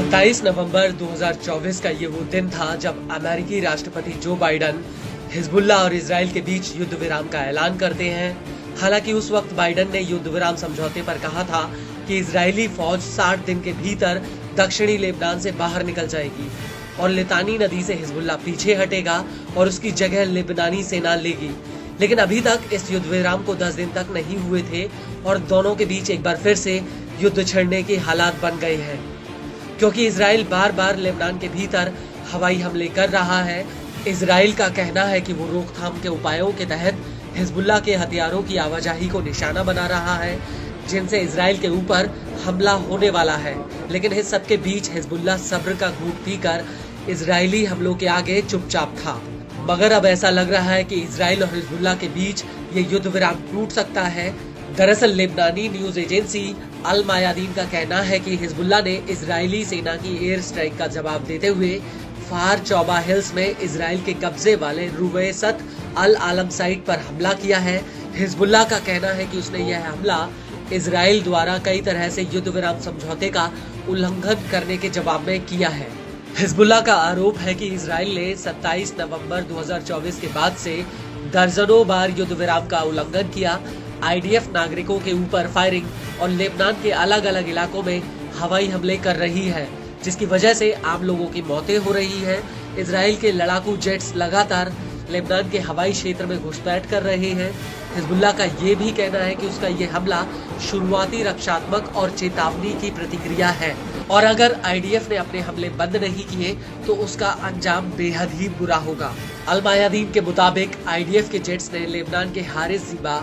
27 नवंबर 2024 का ये वो दिन था जब अमेरिकी राष्ट्रपति जो बाइडन हिजबुल्ला और इजराइल के बीच युद्ध विराम का ऐलान करते हैं। हालांकि उस वक्त बाइडन ने युद्ध विराम समझौते पर कहा था कि इजरायली फौज 60 दिन के भीतर दक्षिणी लेबनान से बाहर निकल जाएगी और लितानी नदी से हिजबुल्ला पीछे हटेगा और उसकी जगह लेबनानी सेना लेगी। लेकिन अभी तक इस युद्ध विराम को 10 दिन तक नहीं हुए थे और दोनों के बीच एक बार फिर से युद्ध छिड़ने के हालात बन गए हैं, क्योंकि इजराइल बार बार लेबनान के भीतर हवाई हमले कर रहा है। इजराइल का कहना है कि वो रोकथाम के उपायों के तहत हिजबुल्ला के हथियारों की आवाजाही को निशाना बना रहा है, जिनसे इजराइल के ऊपर हमला होने वाला है। लेकिन इस सब के बीच हिजबुल्ला सब्र का घूंट पीकर इजरायली हमलों के आगे चुपचाप था। मगर अब ऐसा लग रहा है कि इजराइल और हिजबुल्ला के बीच ये युद्ध विराम टूट सकता है। दरअसल लेबनानी न्यूज एजेंसी अल मायादीन का कहना है कि हिजबुल्ला ने इजरायली सेना की एयर स्ट्राइक का जवाब देते हुए फार चौबा हिल्स में इजराइल के कब्जे वाले रुवैसत अल आलम साइट पर हमला किया है। हिजबुल्ला का कहना है कि उसने यह हमला इजराइल द्वारा कई तरह से युद्ध विराम समझौते का उल्लंघन करने के जवाब में किया है। हिजबुल्ला का आरोप है कि इजराइल ने 27 नवंबर 2024 के बाद से दर्जनों बार युद्ध विराम का उल्लंघन किया। आईडीएफ नागरिकों के ऊपर फायरिंग और लेबनान के अलग अलग इलाकों में हवाई हमले कर रही है, जिसकी वजह से आम लोगों की मौतें हो रही हैं। इजराइल के लड़ाकू जेट्स लगातार लेबनान के हवाई क्षेत्र में घुसपैठ कर रहे हैं। हिजबुल्ला का ये भी कहना है कि उसका ये हमला शुरुआती रक्षात्मक और चेतावनी की प्रतिक्रिया है और अगर आईडीएफ ने अपने हमले बंद नहीं किए तो उसका अंजाम बेहद ही बुरा होगा। अल मायादीन के मुताबिक आईडीएफ के जेट्स ने लेबनान के हारिस ज़िबा,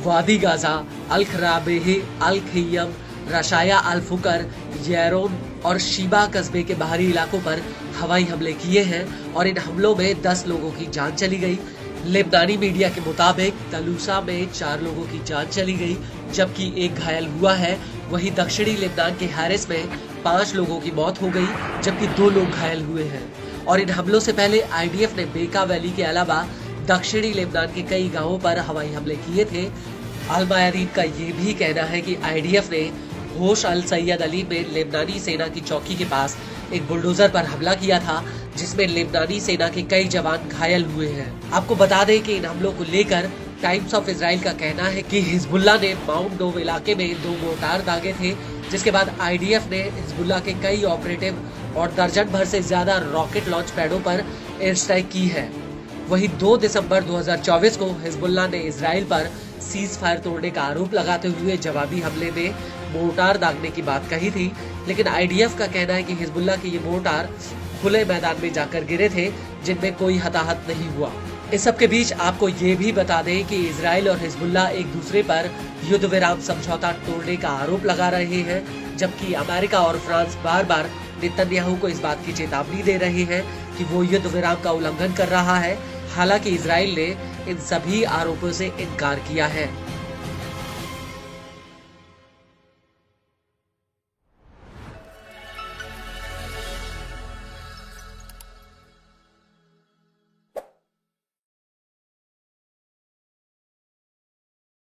वादी गाजा, अल खराबेह, अल खियम, रशाया अल फुकर, येरोन और शीबा कस्बे के बाहरी इलाकों पर हवाई हमले किए हैं और इन हमलों में 10 लोगों की जान चली गई। लेबनानी मीडिया के मुताबिक तलूसा में 4 लोगों की जान चली गई जबकि एक घायल हुआ है। वहीं दक्षिणी लेबनान के हारिस में 5 लोगों की मौत हो गई जबकि 2 लोग घायल हुए हैं। और इन हमलों से पहले आईडीएफ ने बेका वैली के अलावा दक्षिणी लेबनान के कई गांवों पर हवाई हमले किए थे। अल मायादीन का ये भी कहना है कि आईडीएफ ने होश अल सैयद अली में लेबनानी सेना की चौकी के पास एक बुलडोजर पर हमला किया था, जिसमें लेबनानी सेना के कई जवान घायल हुए हैं। आपको बता दें कि इन हमलों को लेकर टाइम्स ऑफ इजराइल का कहना है कि हिजबुल्ला ने माउंट डोव इलाके में 2 मोर्टार दागे थे, जिसके बाद आईडीएफ ने हिजबुल्ला के कई ऑपरेटिव और दर्जन भर से ज्यादा रॉकेट लॉन्च पैडों पर एयर स्ट्राइक की है। वहीं 2 दिसंबर 2024 को हिजबुल्ला ने इजराइल पर सीज फायर तोड़ने का आरोप लगाते हुए जवाबी हमले में मोर्टार दागने की बात कही थी। लेकिन आईडीएफ का कहना है कि हिजबुल्ला के ये मोर्टार खुले मैदान में जाकर गिरे थे, जिनमें कोई हताहत नहीं हुआ। इस सब के बीच आपको ये भी बता दें कि इजराइल और हिजबुल्ला एक दूसरे पर युद्ध विराम समझौता तोड़ने का आरोप लगा रहे हैं, जबकि अमेरिका और फ्रांस बार बार नेतन्याहू को इस बात की चेतावनी दे रहे हैं कि वो युद्ध विराम का उल्लंघन कर रहा है। हालांकि इजराइल ने इन सभी आरोपों से इनकार किया है।